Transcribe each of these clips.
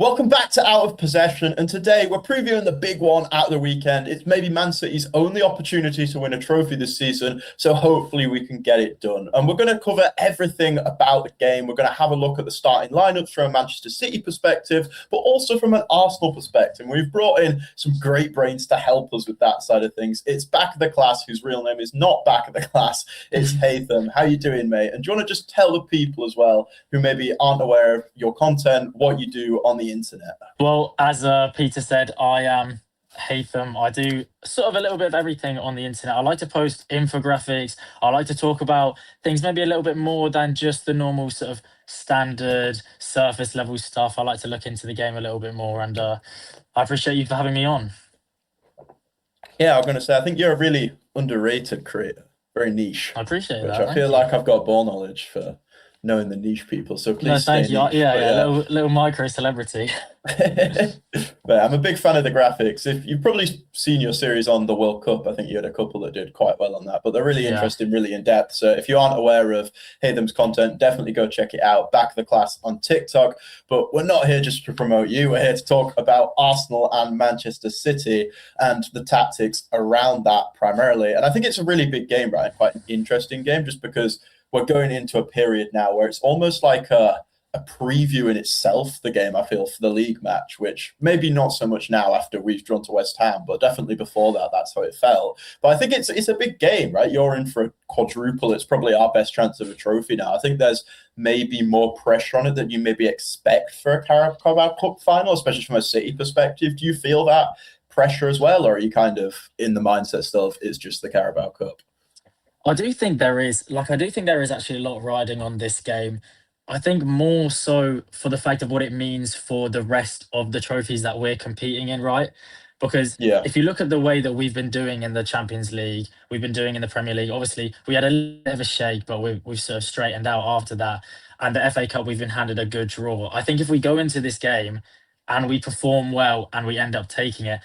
Welcome back to Out of Possession, and today we're previewing the big one at the weekend. It's maybe Man City's only opportunity to win a trophy this season, so hopefully we can get it done. And we're going to cover everything about the game. We're going to have a look at the starting lineups from a Manchester City perspective, but also from an Arsenal perspective. We've brought in some great brains to help us with that side of things. It's Back of the Class, whose real name is not Back of the Class. It's Haytham. How you doing, mate? And do you want to just tell the people as well, who maybe aren't aware of your content, what you do on the internet? Well, as Peter said, I am Haytham. I do sort of a little bit of everything on the internet. I like to post infographics. I like to talk about things maybe a little bit more than just the normal sort of standard surface level stuff. I like to look into the game a little bit more, and I appreciate you for having me on. Yeah, I'm going to say, I think you're a really underrated creator, very niche. I appreciate which that. I feel like I've got ball knowledge for knowing the niche people. So please No, thank stay you. niche. Yeah, little micro celebrity. But I'm a big fan of the graphics. If you've probably seen your series on the World Cup, I think you had a couple that did quite well on that. But they're really Yeah. interesting, really in depth. So if you aren't aware of Haytham's content, definitely go check it out. Back of the Class on TikTok. But we're not here just to promote you. We're here to talk about Arsenal and Manchester City and the tactics around that primarily. And I think it's a really big game, right? Quite an interesting game, just because we're going into a period now where it's almost like a preview in itself, the game, I feel, for the league match, which maybe not so much now after we've drawn to West Ham, but definitely before that, that's how it felt. But I think it's a big game, right? You're in for a quadruple. It's probably our best chance of a trophy now. I think there's maybe more pressure on it than you maybe expect for a Carabao Cup final, especially from a City perspective. Do you feel that pressure as well, or are you kind of in the mindset still of it's just the Carabao Cup? I do think there is, actually a lot riding on this game. I think more so for the fact of what it means for the rest of the trophies that we're competing in, right? Because Yeah. if you look at the way that we've been doing in the Champions League, we've been doing in the Premier League, obviously we had a little bit of a shake, but we've sort of straightened out after that. And the FA Cup, we've been handed a good draw. I think if we go into this game and we perform well and we end up taking it,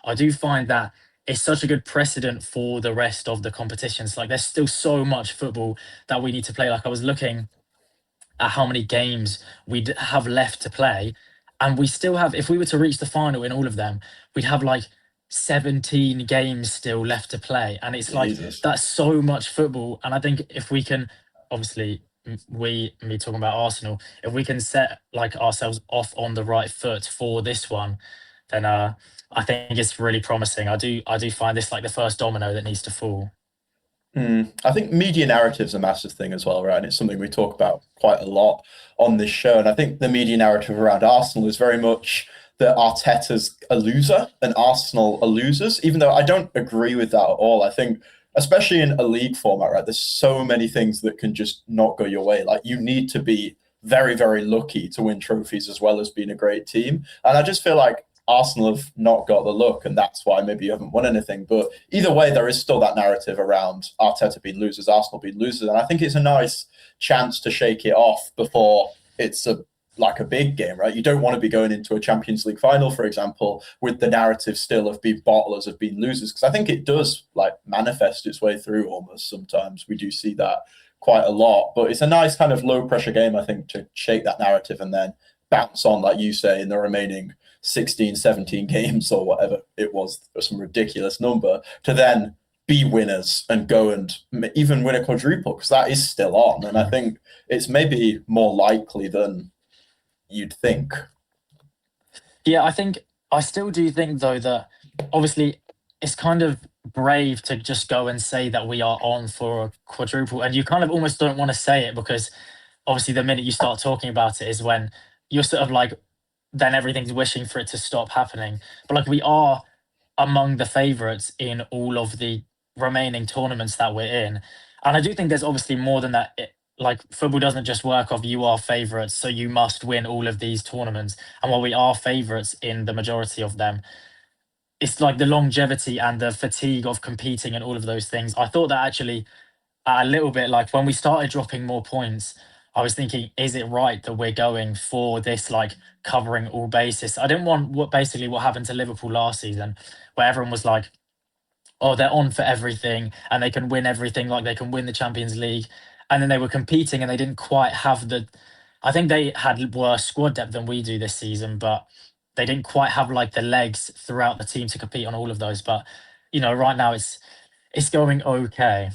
I do find that it's such a good precedent for the rest of the competitions. Like there's still so much football that we need to play. Like I was looking at how many games we'd have left to play, and we still have, if we were to reach the final in all of them, we'd have like 17 games still left to play. And it's like, Jesus. that's so much football. And I think if we can, obviously, me talking about Arsenal, if we can set like ourselves off on the right foot for this one, then I think it's really promising. I do find this like the first domino that needs to fall. I think media narrative's a massive thing as well, right? And it's something we talk about quite a lot on this show. And I think the media narrative around Arsenal is very much that Arteta's a loser and Arsenal are losers, even though I don't agree with that at all. I think, especially in a league format, right, there's so many things that can just not go your way. Like you need to be very, very lucky to win trophies as well as being a great team. And I just feel like Arsenal have not got the look, and that's why maybe you haven't won anything. But either way, there is still that narrative around Arteta being losers, Arsenal being losers, and I think it's a nice chance to shake it off before it's like a big game, right? You don't want to be going into a Champions League final, for example, with the narrative still of being bottlers, of being losers, because I think it does like manifest its way through almost sometimes. We do see that quite a lot, but it's a nice kind of low pressure game, I think, to shake that narrative and then bounce on, like you say, in the remaining 16, 17 games or whatever it was, some ridiculous number, to then be winners and go and even win a quadruple, because that is still on. And I think it's maybe more likely than you'd think. Yeah, I still do think though that obviously it's kind of brave to just go and say that we are on for a quadruple, and you kind of almost don't want to say it because obviously the minute you start talking about it is when you're sort of like, then everything's wishing for it to stop happening. But like we are among the favourites in all of the remaining tournaments that we're in. And I do think there's obviously more than that. Like football doesn't just work off you are favourites, so you must win all of these tournaments. And while we are favourites in the majority of them, it's like the longevity and the fatigue of competing and all of those things. I thought that actually a little bit like when we started dropping more points, I was thinking, is it right that we're going for this like covering all bases? I didn't want what happened to Liverpool last season, where everyone was like, oh, they're on for everything and they can win everything, like they can win the Champions League. And then they were competing and they didn't quite have I think they had worse squad depth than we do this season, but they didn't quite have like the legs throughout the team to compete on all of those. But right now it's going okay.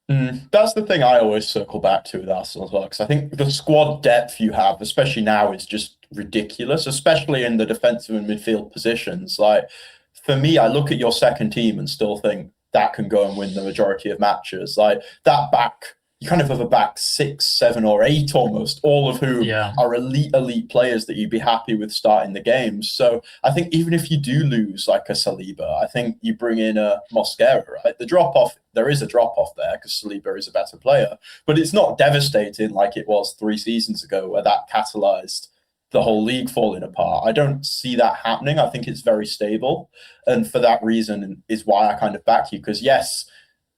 That's the thing I always circle back to with Arsenal as well, because I think the squad depth you have, especially now, is just ridiculous, especially in the defensive and midfield positions. Like, for me, I look at your second team and still think that can go and win the majority of matches. Like, that back, you kind of have a back six, seven, or eight almost, all of whom Yeah. are elite players that you'd be happy with starting the games. So I think even if you do lose like a Saliba, I think you bring in a Mosquera, right? The drop off, there is a drop off there because Saliba is a better player, but it's not devastating like it was 3 seasons ago where that catalyzed the whole league falling apart. I don't see that happening. I think it's very stable. And for that reason is why I kind of back you, because yes,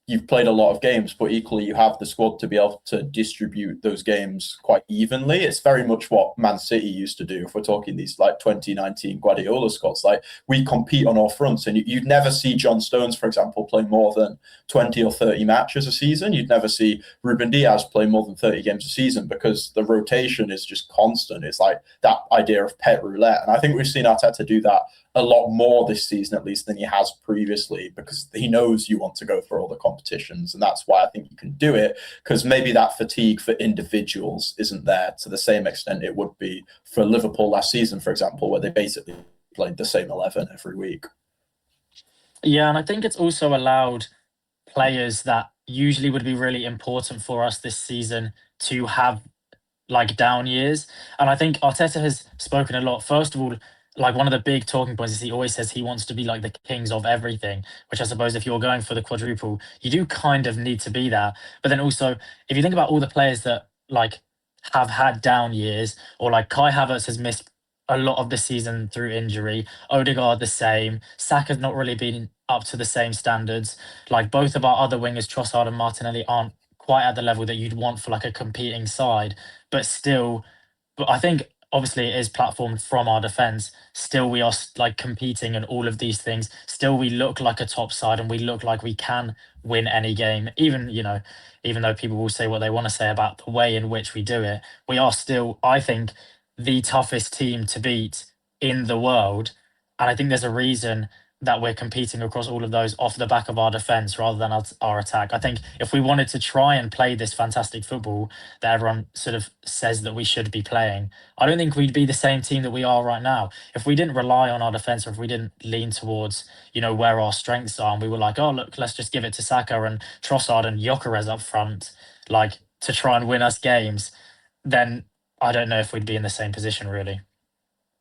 you've played a lot of games, but equally you have the squad to be able to distribute those games quite evenly. It's very much what Man City used to do. If we're talking these like 2019 Guardiola squads, like we compete on all fronts, and you'd never see John Stones, for example, play more than 20 or 30 matches a season. You'd never see Ruben Diaz play more than 30 games a season because the rotation is just constant. It's like that idea of pet roulette. And I think we've seen Arteta do that a lot more this season, at least, than he has previously, because he knows you want to go for all the competitions. And that's why I think you can do it, because maybe that fatigue for individuals isn't there to the same extent it would be for Liverpool last season, for example, where they basically played the same 11 every week. Yeah, and I think it's also allowed players that usually would be really important for us this season to have like down years. And I think Arteta has spoken a lot. First of all, like one of the big talking points is he always says he wants to be like the kings of everything, which I suppose if you're going for the quadruple, you do kind of need to be that. But then also, if you think about all the players that like have had down years, or like Kai Havertz has missed a lot of the season through injury, Odegaard the same, Saka's not really been up to the same standards. Like both of our other wingers, Trossard and Martinelli, aren't quite at the level that you'd want for like a competing side, but still, but I think obviously it is platformed from our defense. Still, we are like competing in all of these things. Still, we look like a top side and we look like we can win any game. Even, even though people will say what they want to say about the way in which we do it, we are still, I think, the toughest team to beat in the world. And I think there's a reason that we're competing across all of those off the back of our defense rather than our attack. I think if we wanted to try and play this fantastic football that everyone sort of says that we should be playing, I don't think we'd be the same team that we are right now. If we didn't rely on our defense, or if we didn't lean towards, where our strengths are, and we were like, oh, look, let's just give it to Saka and Trossard and Gyökeres up front, like to try and win us games, then I don't know if we'd be in the same position, really.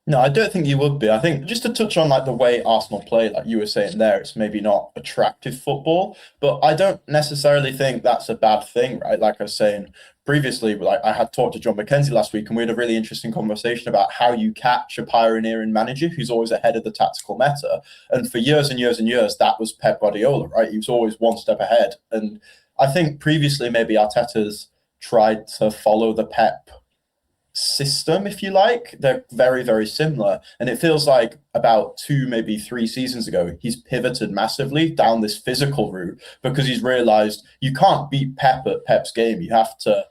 No, I don't think you would be. I think just to touch on like the way Arsenal play, like you were saying there, it's maybe not attractive football, but I don't necessarily think that's a bad thing, right? Like I was saying previously, like I had talked to John McKenzie last week, and we had a really interesting conversation about how you catch a pioneering manager who's always ahead of the tactical meta. And for years and years and years, that was Pep Guardiola, right? He was always one step ahead. And I think previously maybe Arteta's tried to follow the Pep system, if you like. They're very similar, and it feels like about 2 maybe 3 seasons ago he's pivoted massively down this physical route, because he's realized you can't beat Pep at Pep's game. You have to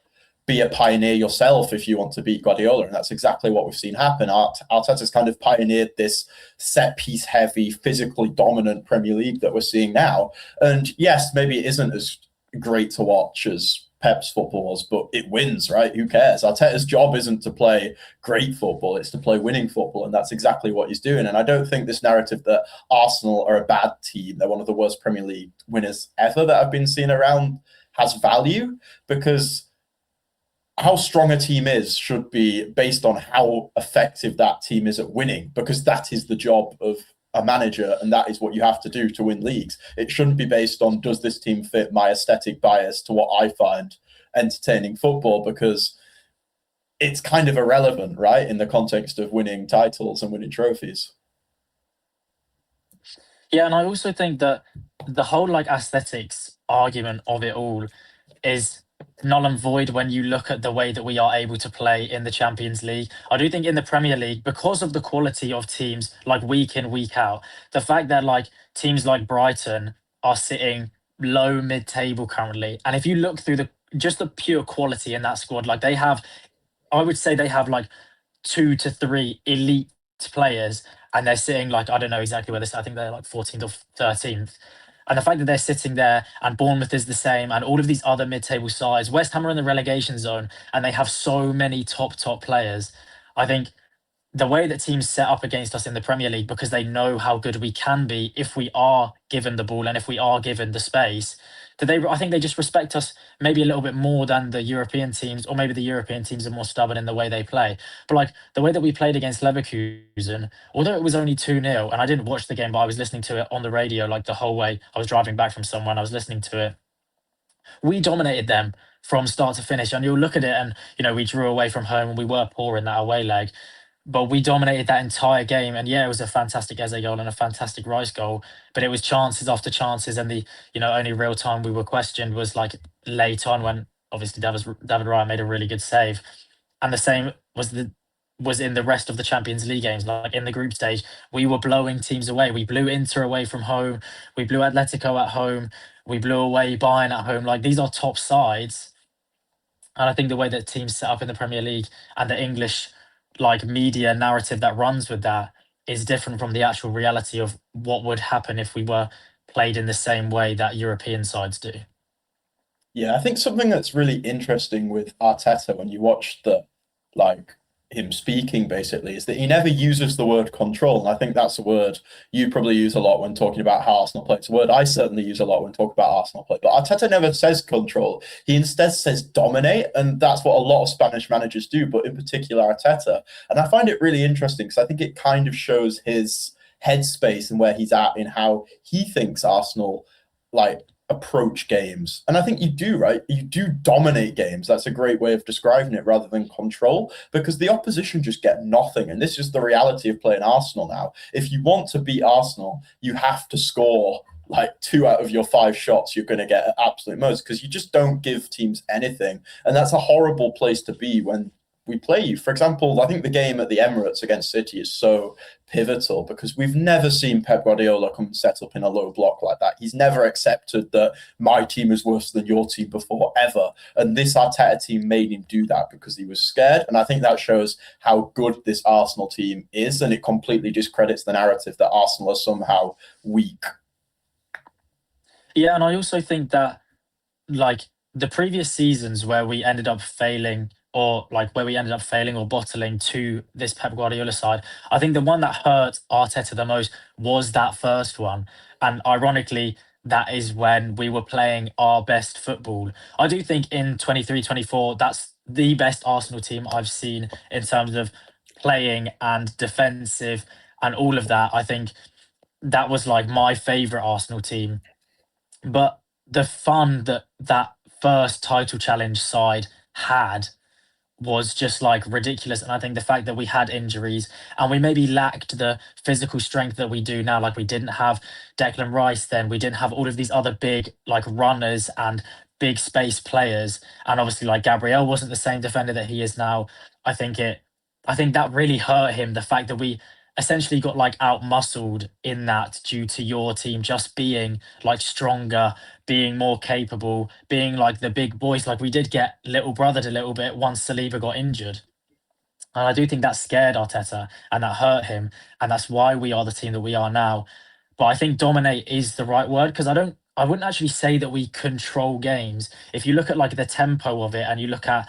be a pioneer yourself if you want to beat Guardiola, and that's exactly what we've seen happen. Arteta's kind of pioneered this set piece heavy, physically dominant Premier League that we're seeing now. And yes, maybe it isn't as great to watch as Pep's football was, but it wins, right? Who cares? Arteta's job isn't to play great football, it's to play winning football, and that's exactly what he's doing. And I don't think this narrative that Arsenal are a bad team, they're one of the worst Premier League winners ever that I've been seeing around, has value, because how strong a team is should be based on how effective that team is at winning, because that is the job of a manager, and that is what you have to do to win leagues. It shouldn't be based on, does this team fit my aesthetic bias to what I find entertaining football, because it's kind of irrelevant, right, in the context of winning titles and winning trophies. Yeah, and I also think that the whole like aesthetics argument of it all is null and void when you look at the way that we are able to play in the Champions League. I do think in the Premier League, because of the quality of teams like week in, week out, the fact that like teams like Brighton are sitting low mid table currently. And if you look through the just the pure quality in that squad, like they have I would say they have like 2 to 3 elite players, and they're sitting like, I don't know exactly where they sit. I think they're like 14th or 13th. And the fact that they're sitting there, and Bournemouth is the same, and all of these other mid-table sides, West Ham are in the relegation zone, and they have so many top players. I think the way that teams set up against us in the Premier League, because they know how good we can be if we are given the ball and if we are given the space, I think they just respect us maybe a little bit more than the European teams, or maybe the European teams are more stubborn in the way they play. But like the way that we played against Leverkusen, although it was only 2-0, and I didn't watch the game, but I was listening to it on the radio like the whole way. I was driving back from somewhere and I was listening to it. We dominated them from start to finish. And you'll look at it and, we drew away from home and we were poor in that away leg, but we dominated that entire game. And yeah, it was a fantastic Eze goal and a fantastic Rice goal, but it was chances after chances. And the, only real time we were questioned was like late on, when obviously David Raya made a really good save. And the same was in the rest of the Champions League games. Like in the group stage, we were blowing teams away. We blew Inter away from home. We blew Atletico at home. We blew away Bayern at home. Like, these are top sides. And I think the way that teams set up in the Premier League and the English like media narrative that runs with that is different from the actual reality of what would happen if we were played in the same way that European sides do. Yeah, I think something that's really interesting with Arteta when you watch like him speaking basically is that he never uses the word control. And I think that's a word you probably use a lot when talking about how Arsenal play. It's a word I certainly use a lot when talking about Arsenal play. But Arteta never says control. He instead says dominate. And that's what a lot of Spanish managers do, but in particular Arteta. And I find it really interesting because I think it kind of shows his headspace and where he's at in how he thinks Arsenal like approach games. And I think you do, right? You do dominate games. That's a great way of describing it rather than control, because the opposition just get nothing. And this is the reality of playing Arsenal now. If you want to beat Arsenal, you have to score like 2 out of your 5 shots you're going to get at absolute most, because you just don't give teams anything. And that's a horrible place to be when we play you. For example, I think the game at the Emirates against City is so pivotal because we've never seen Pep Guardiola come and set up in a low block like that. He's never accepted that my team is worse than your team before, ever. And this Arteta team made him do that because he was scared. And I think that shows how good this Arsenal team is. And it completely discredits the narrative that Arsenal are somehow weak. Yeah, and I also think that like the previous seasons where we ended up failing, or bottling to this Pep Guardiola side, I think the one that hurt Arteta the most was that first one. And ironically, that is when we were playing our best football. I do think in 23-24, that's the best Arsenal team I've seen in terms of playing and defensive and all of that. I think that was like my favourite Arsenal team. But the fun that that first title challenge side had was just like ridiculous. And I think the fact that we had injuries and we maybe lacked the physical strength that we do now, like we didn't have Declan Rice then, we didn't have all of these other big like runners and big space players. And obviously like Gabriel wasn't the same defender that he is now. I think that really hurt him, the fact that we essentially got like out muscled in that due to your team just being like stronger, being more capable, being like the big boys. Like we did get little brothered a little bit once Saliba got injured. And I do think that scared Arteta and that hurt him. And that's why we are the team that we are now. But I think dominate is the right word, because I wouldn't actually say that we control games. If you look at like the tempo of it and you look at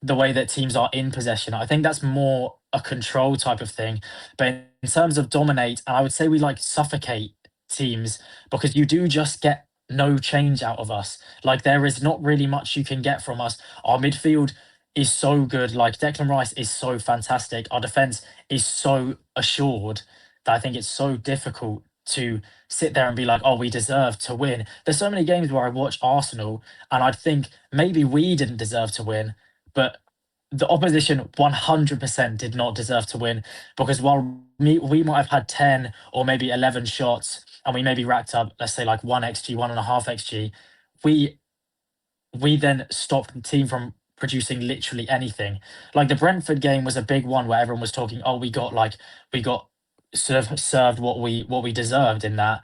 the way that teams are in possession, I think that's more a control type of thing. But in terms of dominate, I would say we like suffocate teams, because you do just get no change out of us. Like there is not really much you can get from us. Our midfield is so good. Like Declan Rice is so fantastic. Our defense is so assured that I think it's so difficult to sit there and be like, oh, we deserve to win. There's so many games where I watch Arsenal and I'd think maybe we didn't deserve to win, but the opposition 100% did not deserve to win, because while we might have had 10 or maybe 11 shots and we maybe racked up, let's say like 1 XG, 1.5 XG, we then stopped the team from producing literally anything. Like the Brentford game was a big one where everyone was talking, oh, we got sort of served what we deserved in that.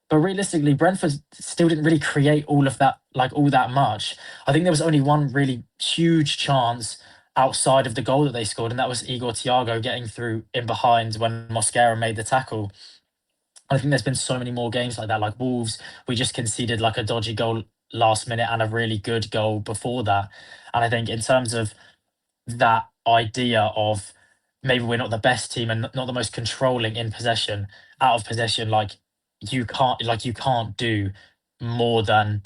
But realistically, Brentford still didn't really create all of that, like all that much. I think there was only one really huge chance, outside of the goal that they scored, and that was Igor Thiago getting through in behind when Mosquera made the tackle. I think there's been so many more games like that. Like Wolves, we just conceded like a dodgy goal last minute and a really good goal before that. And I think in terms of that idea of maybe we're not the best team and not the most controlling in possession, out of possession, you can't do more than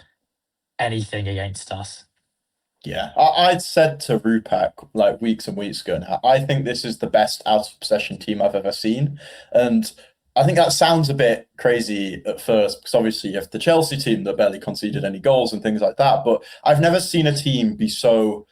anything against us. Yeah, I'd said to Rupak like weeks and weeks ago now, I think this is the best out of possession team I've ever seen. And I think that sounds a bit crazy at first because obviously you have the Chelsea team that barely conceded any goals and things like that. But I've never seen a team be so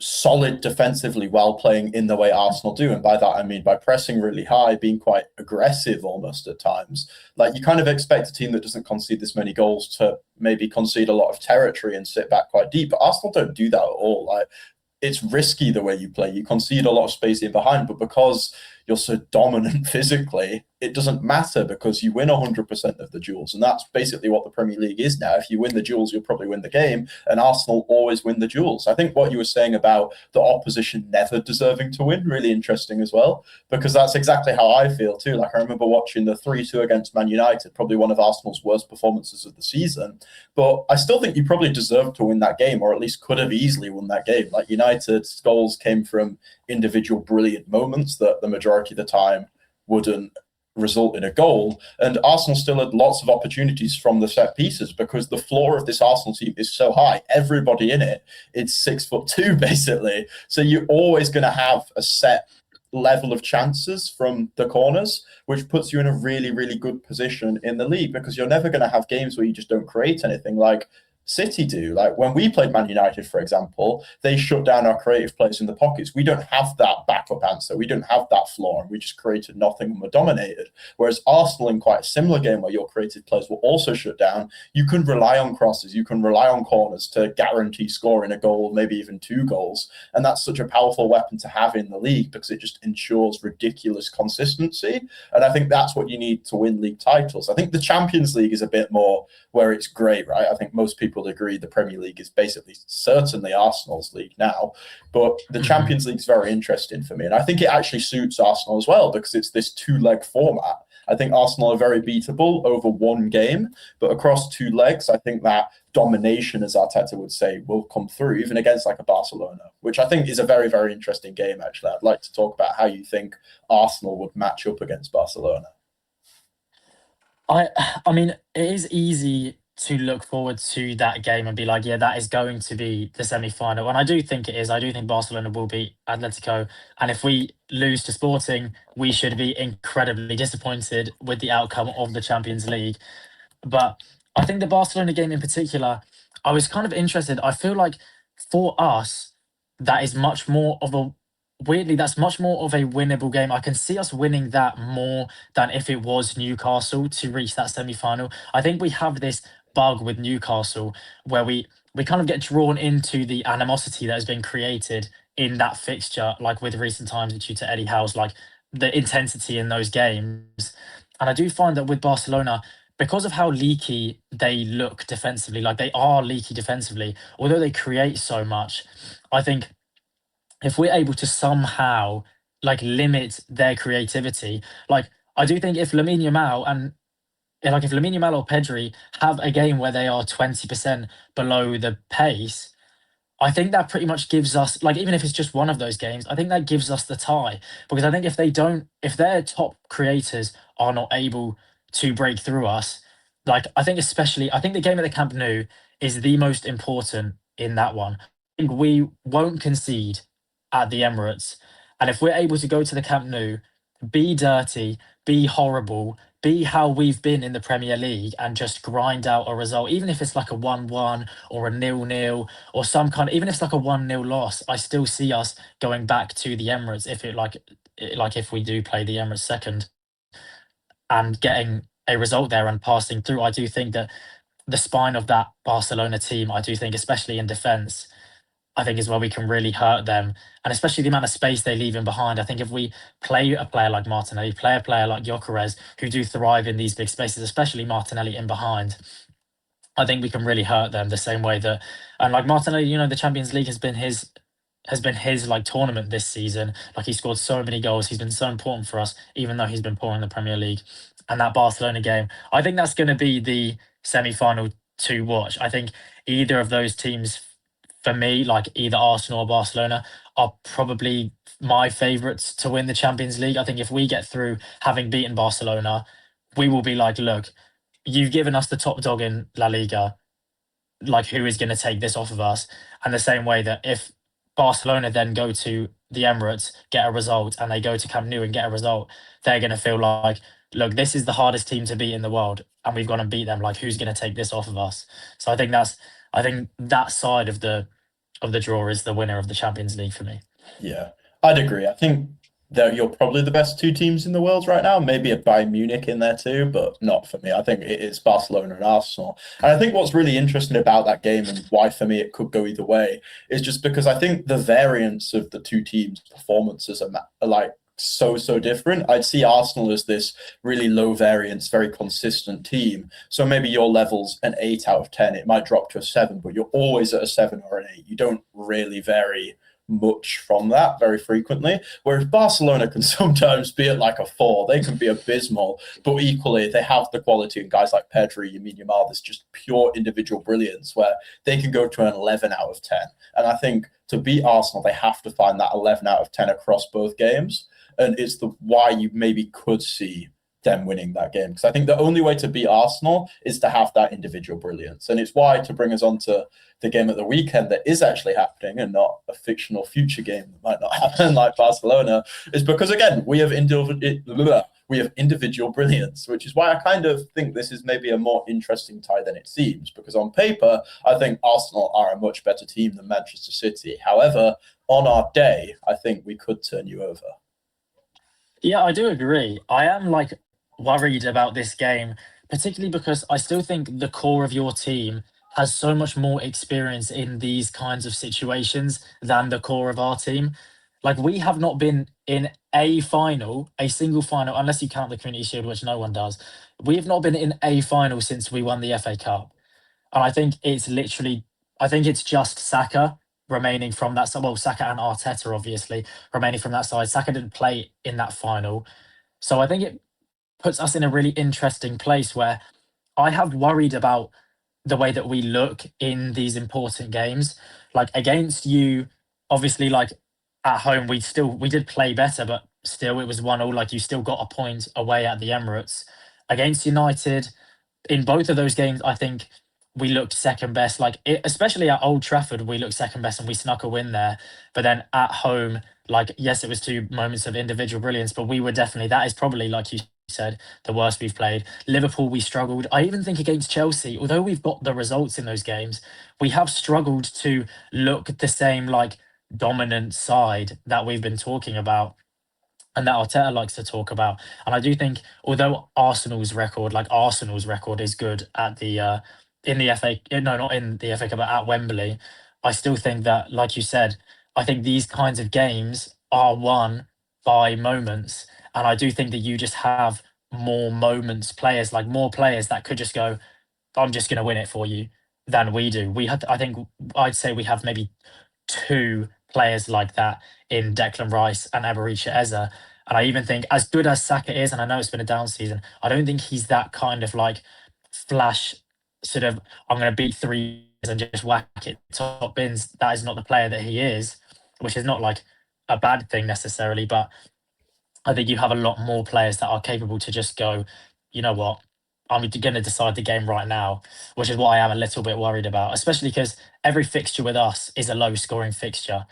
solid defensively while playing in the way Arsenal do. And by that, I mean by pressing really high, being quite aggressive almost at times. Like you kind of expect a team that doesn't concede this many goals to maybe concede a lot of territory and sit back quite deep. But Arsenal don't do that at all. Like it's risky the way you play. You concede a lot of space in behind, but because you're so dominant physically, it doesn't matter because you win 100% of the duels. And that's basically what the Premier League is now. If you win the duels, you'll probably win the game. And Arsenal always win the duels. I think what you were saying about the opposition never deserving to win, really interesting as well, because that's exactly how I feel too. Like I remember watching the 3-2 against Man United, probably one of Arsenal's worst performances of the season. But I still think you probably deserved to win that game, or at least could have easily won that game. Like United's goals came from individual brilliant moments that the majority of the time wouldn't result in a goal. And Arsenal still had lots of opportunities from the set pieces because the floor of this Arsenal team is so high. Everybody in it, it's 6'2" basically. So you're always going to have a set level of chances from the corners, which puts you in a really, really good position in the league because you're never going to have games where you just don't create anything like City do. Like when we played Man United, for example, they shut down our creative players in the pockets. We don't have that backup answer. We don't have that floor, and we just created nothing and were dominated. Whereas Arsenal, in quite a similar game where your creative players were also shut down, you can rely on crosses, you can rely on corners to guarantee scoring a goal, maybe even 2 goals. And that's such a powerful weapon to have in the league because it just ensures ridiculous consistency. And I think that's what you need to win league titles. I think the Champions League is a bit more where it's great, right? I think most people agree the Premier League is basically certainly Arsenal's league now, but the Champions League is very interesting for me. And I think it actually suits Arsenal as well because it's this 2-leg format. I think Arsenal are very beatable over one game, but across 2 legs, I think that domination, as Arteta would say, will come through even against like a Barcelona, which I think is a very, very interesting game, actually. I'd like to talk about how you think Arsenal would match up against Barcelona. I mean, it is easy to look forward to that game and be like, yeah, that is going to be the semi-final. And I do think it is. I do think Barcelona will beat Atletico. And if we lose to Sporting, we should be incredibly disappointed with the outcome of the Champions League. But I think the Barcelona game in particular, I was kind of interested. I feel like for us, that is much more of a weirdly, that's much more of a winnable game. I can see us winning that more than if it was Newcastle to reach that semi-final. I think we have this bug with Newcastle where we kind of get drawn into the animosity that has been created in that fixture, like with recent times due to Eddie Howe's, like the intensity in those games. And I do find that with Barcelona, because of how leaky they look defensively, like they are leaky defensively, although they create so much, I think if we're able to somehow like limit their creativity, like I do think if Lamine Yamal and like if Lamine Yamal or Pedri have a game where they are 20% below the pace, I think that pretty much gives us, like, even if it's just one of those games, I think that gives us the tie. Because I think if their top creators are not able to break through us, like, I think the game at the Camp Nou is the most important in that one. I think we won't concede at the Emirates. And if we're able to go to the Camp Nou, be dirty, be horrible, be how we've been in the Premier League and just grind out a result, even if it's like a 1-1 or a 0-0 or some kind of, even if it's like a 1-0 loss, I still see us going back to the Emirates if we do play the Emirates second and getting a result there and passing through. I do think that the spine of that Barcelona team, I do think, especially in defence, I think is where we can really hurt them. And especially the amount of space they leave in behind. I think if we play a player like Martinelli, play a player like Gyökeres, who do thrive in these big spaces, especially Martinelli in behind, I think we can really hurt them the same way that, and like Martinelli, the Champions League has been his has been his like tournament this season. Like he scored so many goals. He's been so important for us, even though he's been poor in the Premier League. And that Barcelona game, I think that's going to be the semi-final to watch. I think either of those teams, for me, like either Arsenal or Barcelona, are probably my favourites to win the Champions League. I think if we get through having beaten Barcelona, we will be like, look, you've given us the top dog in La Liga. Like, who is going to take this off of us? And the same way that if Barcelona then go to the Emirates, get a result, and they go to Camp Nou and get a result, they're going to feel like, look, this is the hardest team to beat in the world, and we've gone and beat them. Like, who's going to take this off of us? So I think that side of the draw is the winner of the Champions League for me. Yeah, I'd agree. I think that you're probably the best two teams in the world right now. Maybe a Bayern Munich in there too, but not for me. I think it's Barcelona and Arsenal. And I think what's really interesting about that game and why for me it could go either way is just because I think the variance of the two teams' performances are like so different. I'd see Arsenal as this really low variance, very consistent team. So maybe your level's an 8 out of 10. It might drop to a 7, but you're always at a 7 or an 8. You don't really vary much from that very frequently. Whereas Barcelona can sometimes be at like a 4. They can be abysmal, but equally they have the quality and guys like Pedri, Lamine Yamal, this just pure individual brilliance where they can go to an 11 out of 10. And I think to beat Arsenal, they have to find that 11 out of 10 across both games. And it's the why you maybe could see them winning that game. Because I think the only way to beat Arsenal is to have that individual brilliance. And it's why, to bring us on to the game at the weekend that is actually happening and not a fictional future game that might not happen like Barcelona, is because, again, we have individual brilliance, which is why I kind of think this is maybe a more interesting tie than it seems. Because on paper, I think Arsenal are a much better team than Manchester City. However, on our day, I think we could turn you over. Yeah, I do agree. I am like worried about this game, particularly because I still think the core of your team has so much more experience in these kinds of situations than the core of our team. Like we have not been in a final, a single final, unless you count the Community Shield, which no one does. We have not been in a final since we won the FA Cup. And I think it's literally, I think it's just Saka remaining from that side. Well, Saka and Arteta, obviously, remaining from that side. Saka didn't play in that final. So I think it puts us in a really interesting place where I have worried about the way that we look in these important games. Like against you, obviously, like at home, we did play better, but still it was 1-1. Like you still got a point away at the Emirates. Against United, in both of those games, I think we looked second best. Like especially at Old Trafford, we looked second best and we snuck a win there. But then at home, like yes, it was 2 moments of individual brilliance, but we were definitely, that is probably like you said, the worst we've played. Liverpool, we struggled. I even think against Chelsea, although we've got the results in those games, we have struggled to look the same like dominant side that we've been talking about and that Arteta likes to talk about. And I do think, although Arsenal's record is good at the in the FA, no, not in the FA Cup, but at Wembley, I still think that, like you said, I think these kinds of games are won by moments, and I do think that you just have more moments, players like more players that could just go, I'm just going to win it for you than we do. I think I'd say we have maybe 2 players like that in Declan Rice and Eberechi Eze. And I even think, as good as Saka is, and I know it's been a down season, I don't think he's that kind of like flash sort of, I'm going to beat 3 and just whack it top bins. That is not the player that he is, which is not like a bad thing necessarily. But I think you have a lot more players that are capable to just go, you know what, I'm going to decide the game right now, which is what I am a little bit worried about, especially because every fixture with us is a low scoring fixture.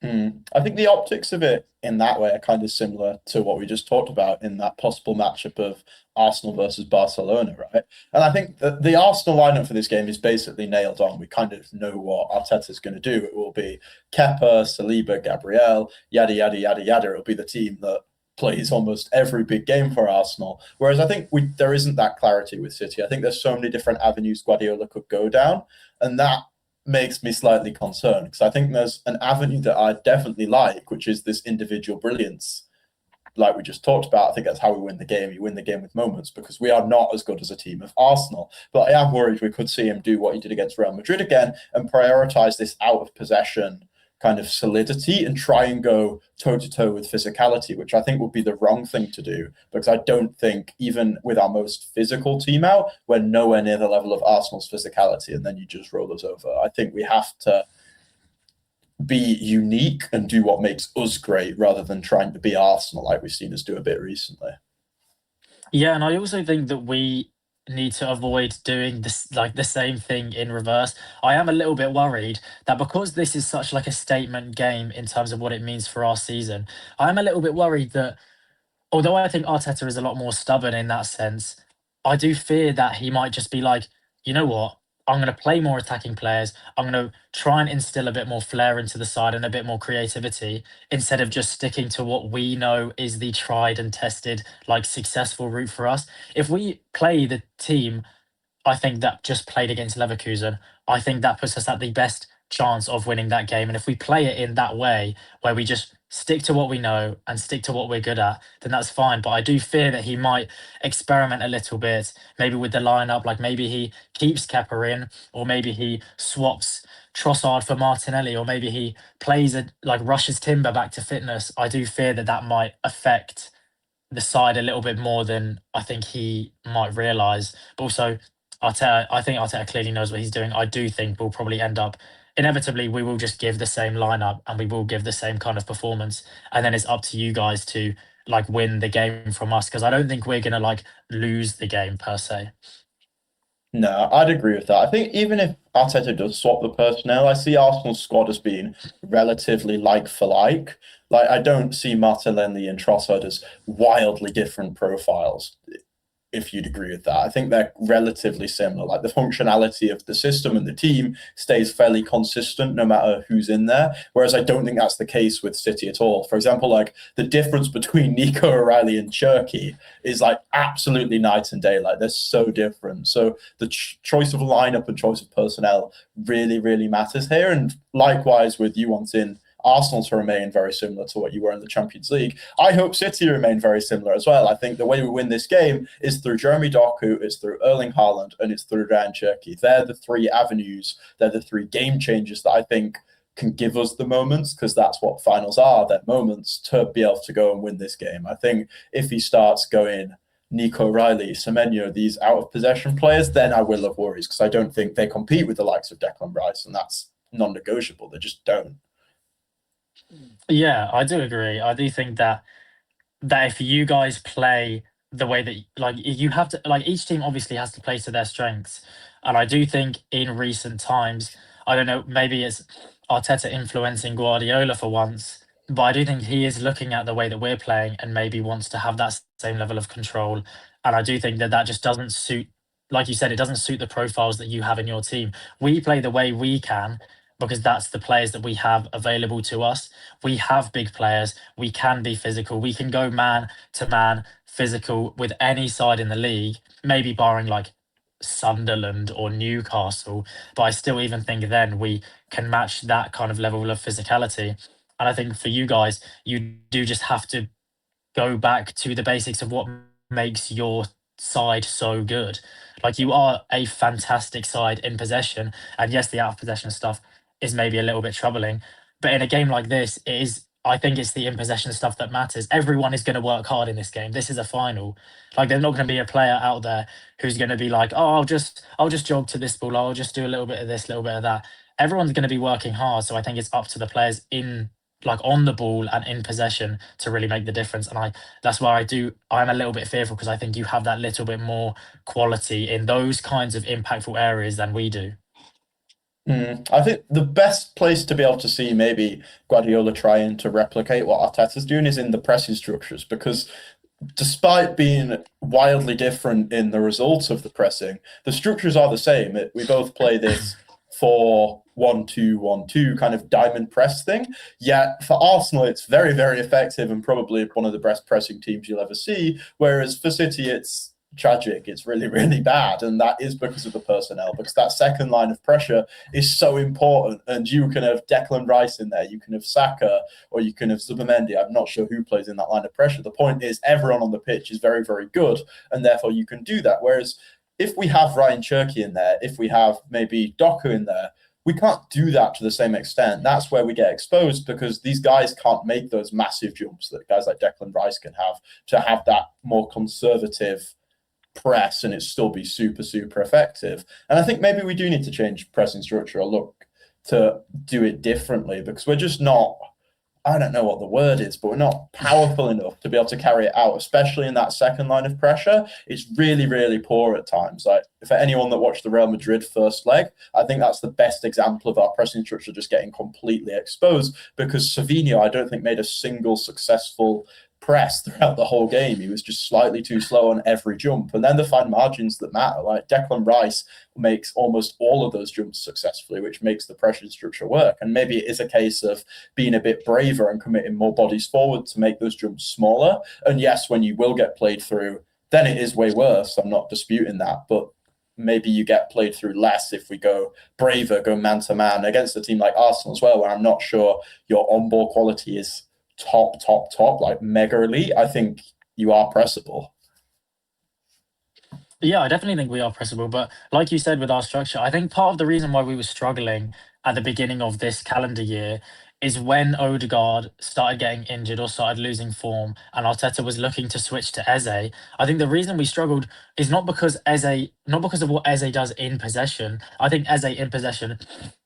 I think the optics of it in that way are kind of similar to what we just talked about in that possible matchup of Arsenal versus Barcelona, right? And I think that the Arsenal lineup for this game is basically nailed on. We kind of know what Arteta's going to do. It will be Kepa, Saliba, Gabriel, yada, yada, yada, yada. It'll be the team that plays almost every big game for Arsenal. Whereas I think there isn't that clarity with City. I think there's so many different avenues Guardiola could go down, and that makes me slightly concerned because I think there's an avenue that I definitely like, which is this individual brilliance like we just talked about, I think that's how we win the game. You win the game with moments because we are not as good as a team of Arsenal. But I am worried we could see him do what he did against Real Madrid again and prioritize this out of possession kind of solidity and try and go toe to toe with physicality, which I think would be the wrong thing to do because I don't think even with our most physical team out, we're nowhere near the level of Arsenal's physicality, and then you just roll us over. I think we have to be unique and do what makes us great rather than trying to be Arsenal like we've seen us do a bit recently. Yeah, and I also think that we need to avoid doing this like the same thing in reverse. I am a little bit worried that because this is such like a statement game in terms of what it means for our season, I'm a little bit worried that although I think Arteta is a lot more stubborn in that sense, I do fear that he might just be like, you know what? I'm going to play more attacking players. I'm going to try and instill a bit more flair into the side and a bit more creativity instead of just sticking to what we know is the tried and tested, like successful route for us. If we play the team I think that just played against Leverkusen, I think that puts us at the best chance of winning that game. And if we play it in that way, where we just stick to what we know and stick to what we're good at, then that's fine. But I do fear that he might experiment a little bit, maybe with the lineup, like maybe he keeps Kepa in, or maybe he swaps Trossard for Martinelli, or maybe he plays it like rushes Timber back to fitness. I do fear that that might affect the side a little bit more than I think he might realise. But also, I think Arteta clearly knows what he's doing. I do think we'll probably end up inevitably we will just give the same lineup and we will give the same kind of performance, and then it's up to you guys to like win the game from us because I don't think we're gonna like lose the game per se. No, I'd agree with that. I think even if Arteta does swap the personnel, I see Arsenal's squad as being relatively like for like. Like I don't see Martinelli and Trossard as wildly different profiles, if you'd agree with that. I think they're relatively similar. Like the functionality of the system and the team stays fairly consistent no matter who's in there. Whereas I don't think that's the case with City at all. For example, like the difference between Nico O'Reilly and Cherky is like absolutely night and day. Like they're so different. So the choice of lineup and choice of personnel really, really matters here. And likewise with you wanting Arsenal to remain very similar to what you were in the Champions League. I hope City remain very similar as well. I think the way we win this game is through Jeremy Doku, it's through Erling Haaland, and it's through Ryan Cherky. They're the three avenues, they're the three game changers that I think can give us the moments, because that's what finals are, they're moments to be able to go and win this game. I think if he starts going Nico Riley, Semenyo, these out of possession players, then I will have worries, because I don't think they compete with the likes of Declan Rice, and that's non-negotiable. They just don't. Yeah, I do agree. I do think that if you guys play the way that like you have to like each team obviously has to play to their strengths. And I do think in recent times, I don't know, maybe it's Arteta influencing Guardiola for once, but I do think he is looking at the way that we're playing and maybe wants to have that same level of control. And I do think that that just doesn't suit, like you said, it doesn't suit the profiles that you have in your team. We play the way we can because that's the players that we have available to us. We have big players. We can be physical. We can go man to man physical with any side in the league, maybe barring like Sunderland or Newcastle. But I still even think then we can match that kind of level of physicality. And I think for you guys, you do just have to go back to the basics of what makes your side so good. Like you are a fantastic side in possession. And yes, the out of possession stuff is maybe a little bit troubling. But in a game like this, it is I think it's the in possession stuff that matters. Everyone is going to work hard in this game. This is a final. Like there's not going to be a player out there who's going to be like, oh, I'll just jog to this ball. I'll just do a little bit of this, a little bit of that. Everyone's going to be working hard. So I think it's up to the players in like on the ball and in possession to really make the difference. And that's where I'm a little bit fearful because I think you have that little bit more quality in those kinds of impactful areas than we do. I think the best place to be able to see maybe Guardiola trying to replicate what Arteta's doing is in the pressing structures, because despite being wildly different in the results of the pressing, the structures are the same. We both play this 4-1-2-1-2 kind of diamond press thing. Yet for Arsenal, it's very, very effective and probably one of the best pressing teams you'll ever see. Whereas for City, it's tragic. It's really, really bad. And that is because of the personnel, because that second line of pressure is so important. And you can have Declan Rice in there, you can have Saka, or you can have Zubimendi. I'm not sure who plays in that line of pressure. The point is, everyone on the pitch is very, very good. And therefore, you can do that. Whereas if we have Ryan Cherky in there, if we have maybe Doku in there, we can't do that to the same extent. That's where we get exposed, because these guys can't make those massive jumps that guys like Declan Rice can have, to have that more conservative press and it still be super, super effective. And I think maybe we do need to change pressing structure or look to do it differently, because we're just not, I don't know what the word is, but we're not powerful enough to be able to carry it out, especially in that second line of pressure. It's really, really poor at times. Like, for anyone that watched the Real Madrid first leg, I think that's the best example of our pressing structure just getting completely exposed, because Savinho, I don't think, made a single successful press throughout the whole game. He was just slightly too slow on every jump. And then the fine margins that matter, like Declan Rice makes almost all of those jumps successfully, which makes the pressure structure work. And maybe it is a case of being a bit braver and committing more bodies forward to make those jumps smaller. And yes, when you will get played through, then it is way worse. I'm not disputing that. But maybe you get played through less if we go braver, go man to man against a team like Arsenal as well, where I'm not sure your on-ball quality is top, like mega elite. I think you are pressable. Yeah, I definitely think we are pressable. But like you said, with our structure, I think part of the reason why we were struggling at the beginning of this calendar year is when Odegaard started getting injured or started losing form and Arteta was looking to switch to Eze. I think the reason we struggled is not because of what Eze does in possession. I think Eze in possession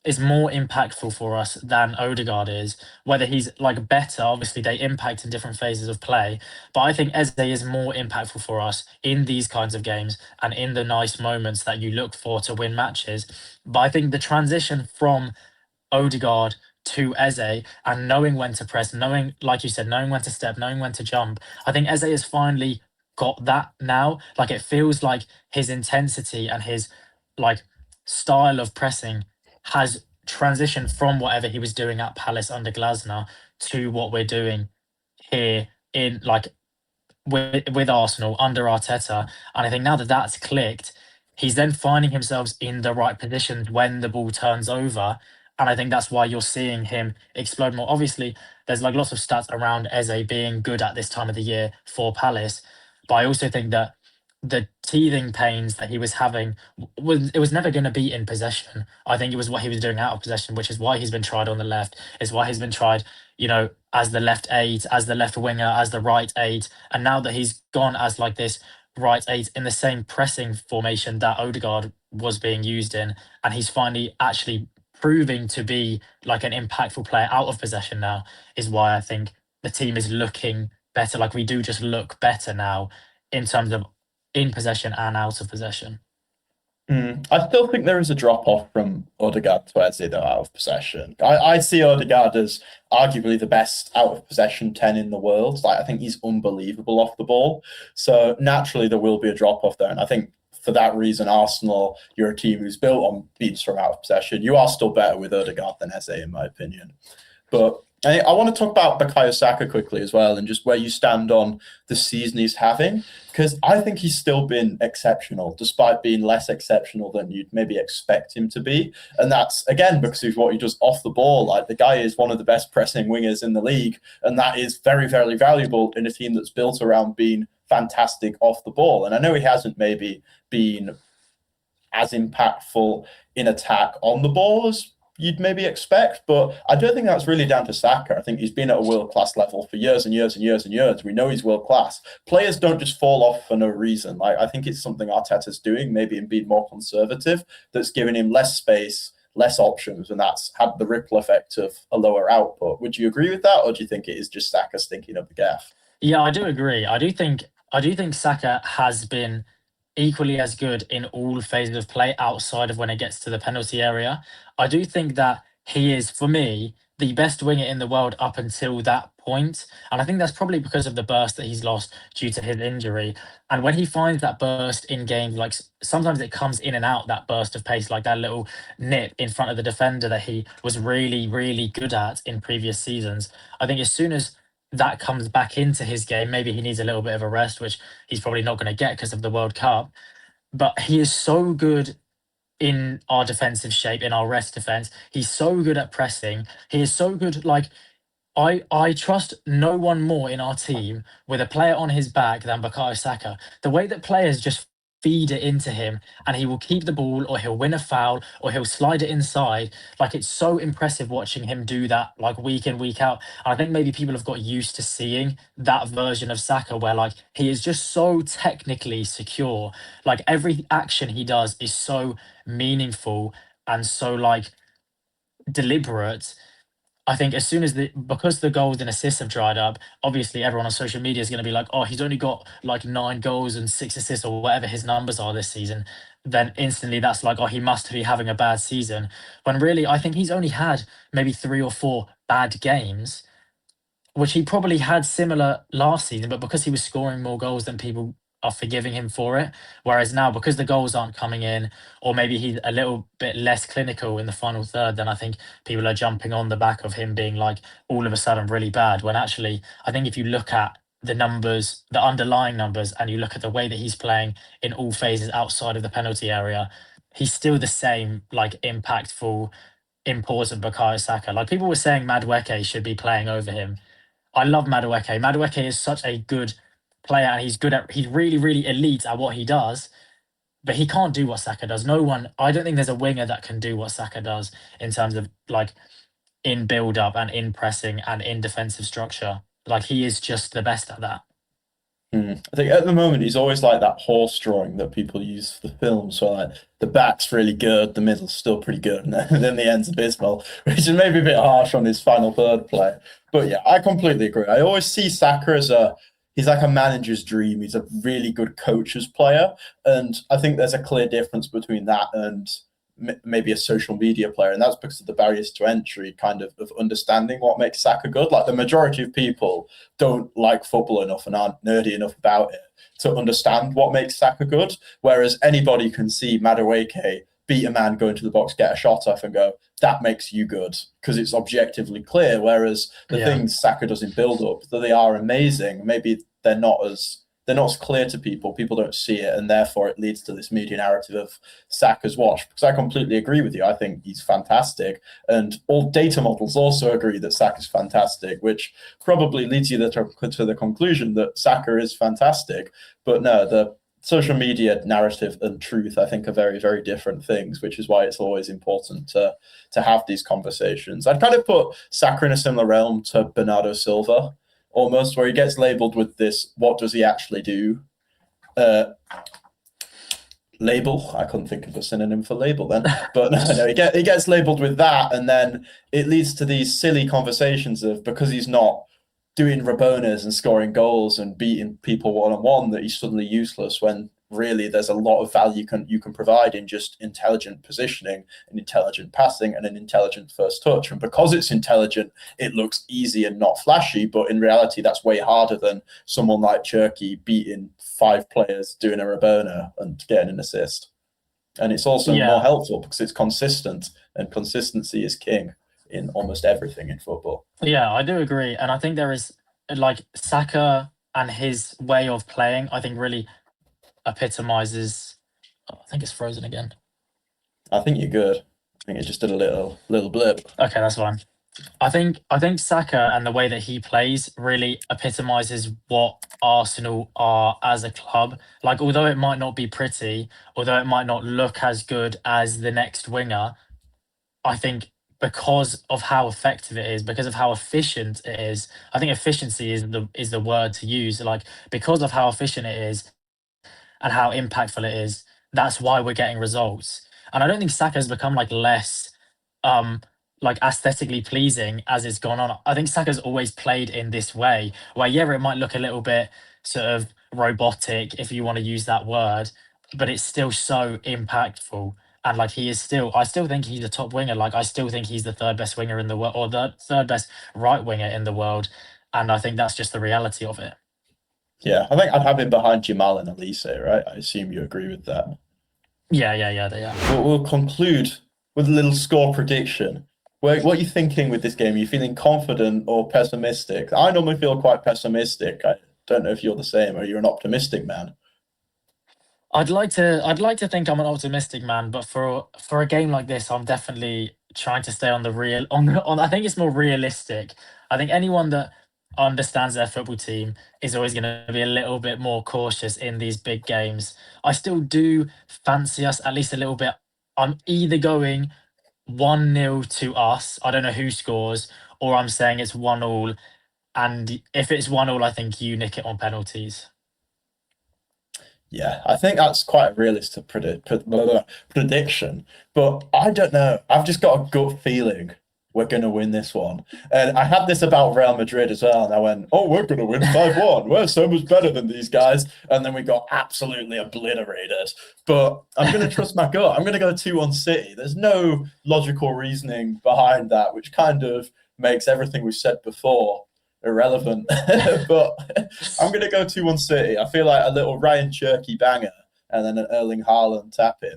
is more impactful for us than Odegaard is. Whether he's like better, obviously they impact in different phases of play. But I think Eze is more impactful for us in these kinds of games and in the nice moments that you look for to win matches. But I think the transition from Odegaard to Eze and knowing when to press, knowing, like you said, knowing when to step, knowing when to jump. I think Eze has finally got that now. Like, it feels like his intensity and his like style of pressing has transitioned from whatever he was doing at Palace under Glasner to what we're doing here in like with Arsenal under Arteta. And I think now that that's clicked, he's then finding himself in the right positions when the ball turns over. And I think that's why you're seeing him explode more. Obviously, there's like lots of stats around Eze being good at this time of the year for Palace. But I also think that the teething pains that he was having was never going to be in possession. I think it was what he was doing out of possession, which is why he's been tried on the left, is why he's been tried, as the left eight, as the left winger, as the right eight. And now that he's gone as like this right eight in the same pressing formation that Odegaard was being used in, and he's finally actually proving to be like an impactful player out of possession now, is why I think the team is looking better. Like, we do just look better now in terms of in possession and out of possession. I still think there is a drop off from Odegaard to Eze though, out of possession. I see Odegaard as arguably the best out of possession 10 in the world. Like, I think he's unbelievable off the ball. So naturally there will be a drop off there. And I think for that reason, Arsenal, you're a team who's built on beats from out of possession. You are still better with Odegaard than Eze, in my opinion. But I want to talk about Bukayo Saka quickly as well, and just where you stand on the season he's having, because I think he's still been exceptional, despite being less exceptional than you'd maybe expect him to be. And that's, again, because of what he does off the ball. Like, the guy is one of the best pressing wingers in the league, and that is very, very valuable in a team that's built around being fantastic off the ball. And I know he hasn't maybe been as impactful in attack on the ball as you'd maybe expect, but I don't think that's really down to Saka. I think he's been at a world-class level for years and years and years and years. We know he's world-class. Players don't just fall off for no reason. Like, I think it's something Arteta's doing, maybe in being more conservative, that's giving him less space, less options, and that's had the ripple effect of a lower output. Would you agree with that, or do you think it is just Saka stinking up the gaff? Yeah, I do agree. I do think Saka has been equally as good in all phases of play outside of when it gets to the penalty area. I do think that he is, for me, the best winger in the world up until that point. And I think that's probably because of the burst that he's lost due to his injury. And when he finds that burst in games, like sometimes it comes in and out, that burst of pace, like that little nip in front of the defender that he was really, really good at in previous seasons. I think as soon as that comes back into his game. Maybe he needs a little bit of a rest, which he's probably not going to get because of the World Cup. But he is so good in our defensive shape, in our rest defense. He's so good at pressing. He is so good. Like, I trust no one more in our team with a player on his back than Bukayo Saka. The way that players just feed it into him and he will keep the ball or he'll win a foul or he'll slide it inside. Like, it's so impressive watching him do that like week in, week out. And I think maybe people have got used to seeing that version of Saka where like he is just so technically secure. Like every action he does is so meaningful and so like deliberate. I think as soon as because the goals and assists have dried up, obviously everyone on social media is going to be like, oh, he's only got like 9 goals and 6 assists or whatever his numbers are this season. Then instantly that's like, oh, he must be having a bad season. When really, I think he's only had maybe 3 or 4 bad games, which he probably had similar last season, but because he was scoring more goals than people are forgiving him for it. Whereas now, because the goals aren't coming in, or maybe he's a little bit less clinical in the final third, then I think people are jumping on the back of him being like all of a sudden really bad. When actually, I think if you look at the numbers, the underlying numbers, and you look at the way that he's playing in all phases outside of the penalty area, he's still the same like impactful, important Bukayo Saka. Like people were saying Madueke should be playing over him. I love Madueke. Madueke is such a good player and he's really, really elite at what he does, but he can't do what Saka does. No one, I don't think there's a winger that can do what Saka does in terms of like in build up and in pressing and in defensive structure. Like he is just the best at that. I think at the moment he's always like that horse drawing that people use for the film. So like the back's really good, the middle's still pretty good, and then the end's abysmal, which is maybe a bit harsh on his final third play. But yeah, I completely agree. I always see Saka as he's like a manager's dream. He's a really good coach's player, and I think there's a clear difference between that and maybe a social media player, and that's because of the barriers to entry, kind of understanding what makes Saka good. Like the majority of people don't like football enough and aren't nerdy enough about it to understand what makes Saka good. Whereas anybody can see Madueke beat a man, go into the box, get a shot off, and go, that makes you good because it's objectively clear. Whereas the things Saka does in build up, that they are amazing, maybe they're not as clear to people. People don't see it, and therefore it leads to this media narrative of Saka's wash. Because I completely agree with you. I think he's fantastic, and all data models also agree that Saka's fantastic, which probably leads you to the conclusion that Saka is fantastic. But no, the social media narrative and truth, I think, are very, very different things, which is why it's always important to have these conversations. I'd kind of put Saka in a similar realm to Bernardo Silva, almost, where he gets labeled with this, what does he actually do? Label. I couldn't think of a synonym for label then. But no, he gets labeled with that, and then it leads to these silly conversations of, because he's not doing Rabonas and scoring goals and beating people one-on-one, that he's suddenly useless, when really there's a lot of value you can provide in just intelligent positioning and intelligent passing and an intelligent first touch. And because it's intelligent, it looks easy and not flashy, but in reality that's way harder than someone like Cherky beating 5 players doing a Rabona and getting an assist. And it's also more helpful because it's consistent, and consistency is king in almost everything in football. Yeah, I do agree. And I think there is like Saka and his way of playing, I think really epitomizes. Oh, I think it's frozen again. I think you're good. I think it just did a little blip. Okay, that's fine. I think Saka and the way that he plays really epitomizes what Arsenal are as a club. Like, although it might not be pretty, although it might not look as good as the next winger, I think because of how effective it is, because of how efficient it is, I think efficiency is the word to use. Like, because of how efficient it is and how impactful it is, that's why we're getting results. And I don't think Saka's become like less like aesthetically pleasing as it's gone on. I think Saka's always played in this way, where it might look a little bit sort of robotic, if you want to use that word, but it's still so impactful. And like I still think he's a top winger. Like I still think he's the third best winger in the world, or the third best right winger in the world. And I think that's just the reality of it. Yeah, I think I'd have him behind Jamal and Elise, right? I assume you agree with that. Yeah, they are. We'll conclude with a little score prediction. What are you thinking with this game? Are you feeling confident or pessimistic? I normally feel quite pessimistic. I don't know if you're the same or you're an optimistic man. I'd like to think I'm an optimistic man, but for a game like this, I'm definitely trying to stay on the real on. I think it's more realistic. I think anyone that understands their football team is always going to be a little bit more cautious in these big games. I still do fancy us at least a little bit. I'm either going 1-0 to us. I don't know who scores, or I'm saying it's 1-1. And if it's 1-1, I think you nick it on penalties. Yeah, I think that's quite a realistic prediction. But I don't know. I've just got a gut feeling we're going to win this one. And I had this about Real Madrid as well. And I went, oh, we're going to win 5-1. We're so much better than these guys. And then we got absolutely obliterated. But I'm going to trust my gut. I'm going to go 2-1 City. There's no logical reasoning behind that, which kind of makes everything we've said before irrelevant. But I'm going to go 2-1 City. I feel like a little Ryan Cherky banger and then an Erling Haaland tap in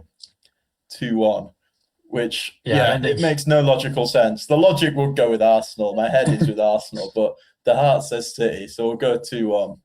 2-1, which, it makes no logical sense. The logic would go with Arsenal. My head is with Arsenal, but the heart says City. So we'll go 2-1.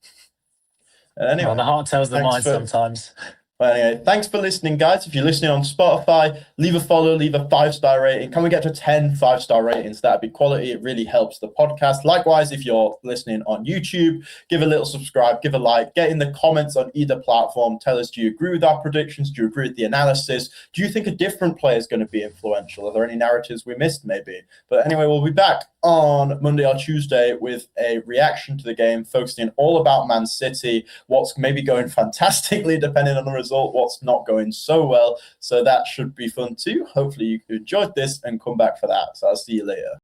And anyway, well, the heart tells the mind sometimes. But anyway, thanks for listening, guys. If you're listening on Spotify, leave a follow, leave a 5-star rating. Can we get to 10 5-star ratings? That'd be quality. It really helps the podcast. Likewise, if you're listening on YouTube, give a little subscribe, give a like, get in the comments on either platform. Tell us, do you agree with our predictions? Do you agree with the analysis? Do you think a different player is going to be influential? Are there any narratives we missed, maybe? But anyway, we'll be back on Monday or Tuesday with a reaction to the game, focusing all about Man City, what's maybe going fantastically depending on the result, what's not going so well. So that should be fun too. Hopefully you enjoyed this and come back for that. So I'll see you later.